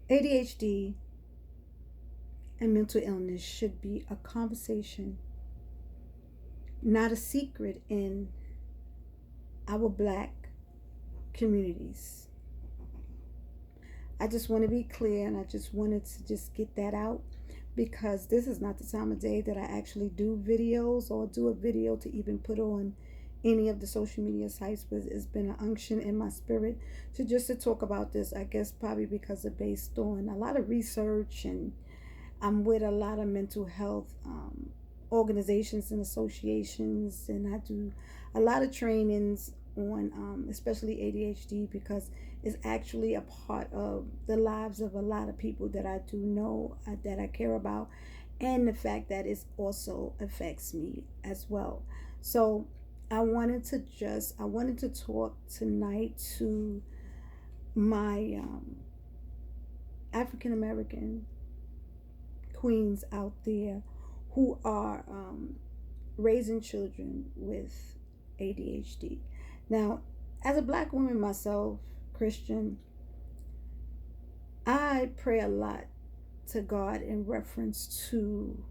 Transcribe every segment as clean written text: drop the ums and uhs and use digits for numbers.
ADHD and mental illness should be a conversation, not a secret in our Black communities. I just want to be clear, and I just wanted to just get that out, because this is not the time of day that I actually do videos or do a video to even put on any of the social media sites. But it's been an unction in my spirit to talk about this. I guess probably because it's based on a lot of research, and I'm with a lot of mental health organizations and associations, and I do a lot of trainings on especially ADHD, because it's actually a part of the lives of a lot of people that I do know, that I care about, and the fact that it also affects me as well. So I wanted to talk tonight to my African American queens out there who are raising children with ADHD. Now, as a Black woman myself, Christian, I pray a lot to God in reference to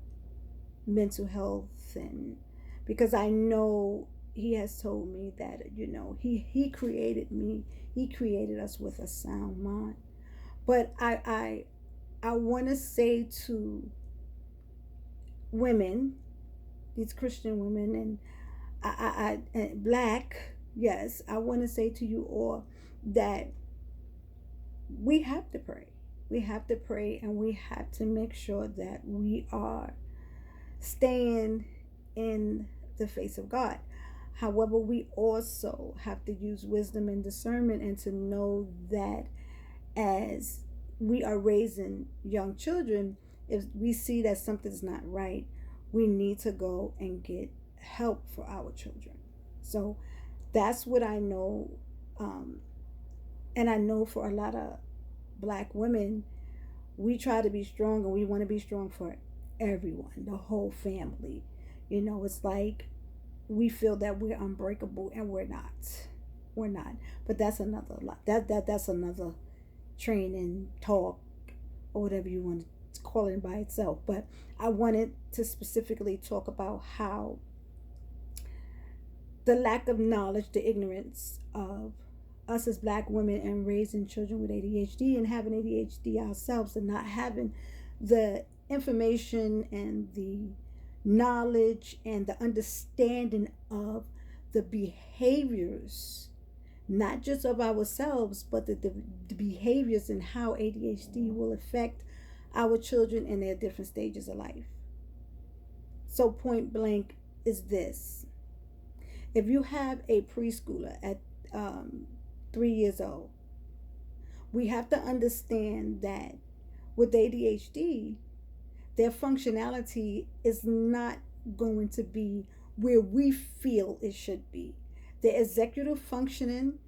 mental health, and because I know He has told me that, He created me, He created us with a sound mind. But I want to say to women, these Christian women, and and Black, yes, I want to say to you all that we have to pray. We have to pray, and we have to make sure that we are staying in the face of God. However, we also have to use wisdom and discernment, and to know that as we are raising young children, if we see that something's not right, we need to go and get help for our children. So that's what I know. And I know for a lot of Black women, we try to be strong, and we want to be strong for everyone, the whole family. It's like we feel that we're unbreakable, and we're not. We're not. But that's another lot. That's another training talk, or whatever you want to call it by itself. But I wanted to specifically talk about how the lack of knowledge, the ignorance of us as Black women, and raising children with ADHD, and having ADHD ourselves, and not having the information and the knowledge and the understanding of the behaviors, not just of ourselves, but the behaviors, and how ADHD will affect our children in their different stages of life. So point blank is this: if you have a preschooler at 3 years old, we have to understand that with ADHD, their functionality is not going to be where we feel it should be. The executive functioning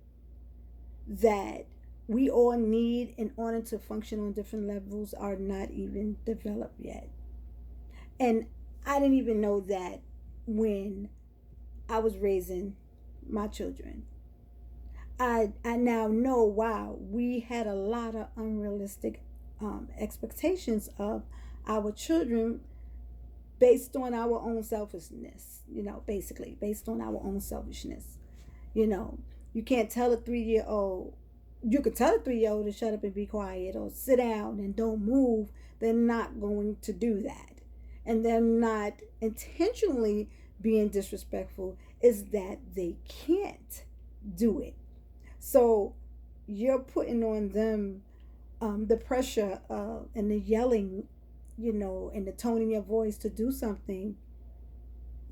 that we all need in order to function on different levels are not even developed yet. And I didn't even know that when I was raising my children. I now know, wow, we had a lot of unrealistic expectations of our children based on our own selfishness, basically based on our own selfishness. You can't tell a 3 year old, you could tell a 3 year old to shut up and be quiet, or sit down and don't move. They're not going to do that. And they're not intentionally being disrespectful, is that they can't do it. So you're putting on them the pressure and the yelling, and the tone in your voice to do something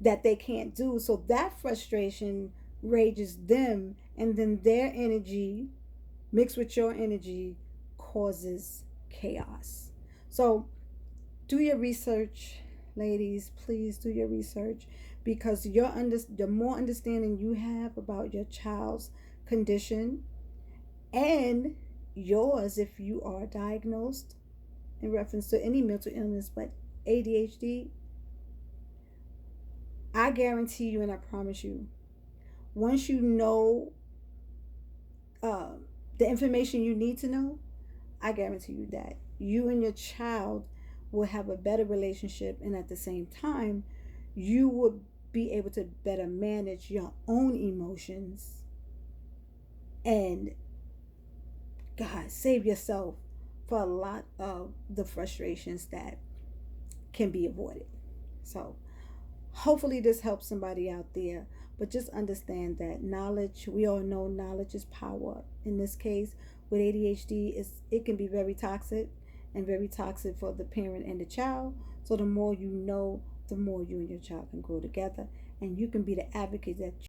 that they can't do. So that frustration rages them, and then their energy mixed with your energy causes chaos. So do your research, ladies. Please do your research, because the more understanding you have about your child's condition, and yours if you are diagnosed in reference to any mental illness, but ADHD, I guarantee you, and I promise you, once you know the information you need to know, I guarantee you that you and your child will have a better relationship, and at the same time, you will be able to better manage your own emotions and, God, save yourself for a lot of the frustrations that can be avoided. So, hopefully, this helps somebody out there. But just understand that knowledge, we all know knowledge is power. In this case, with ADHD, it can be very toxic and very toxic for the parent and the child. So, the more you know, the more you and your child can grow together. And you can be the advocate that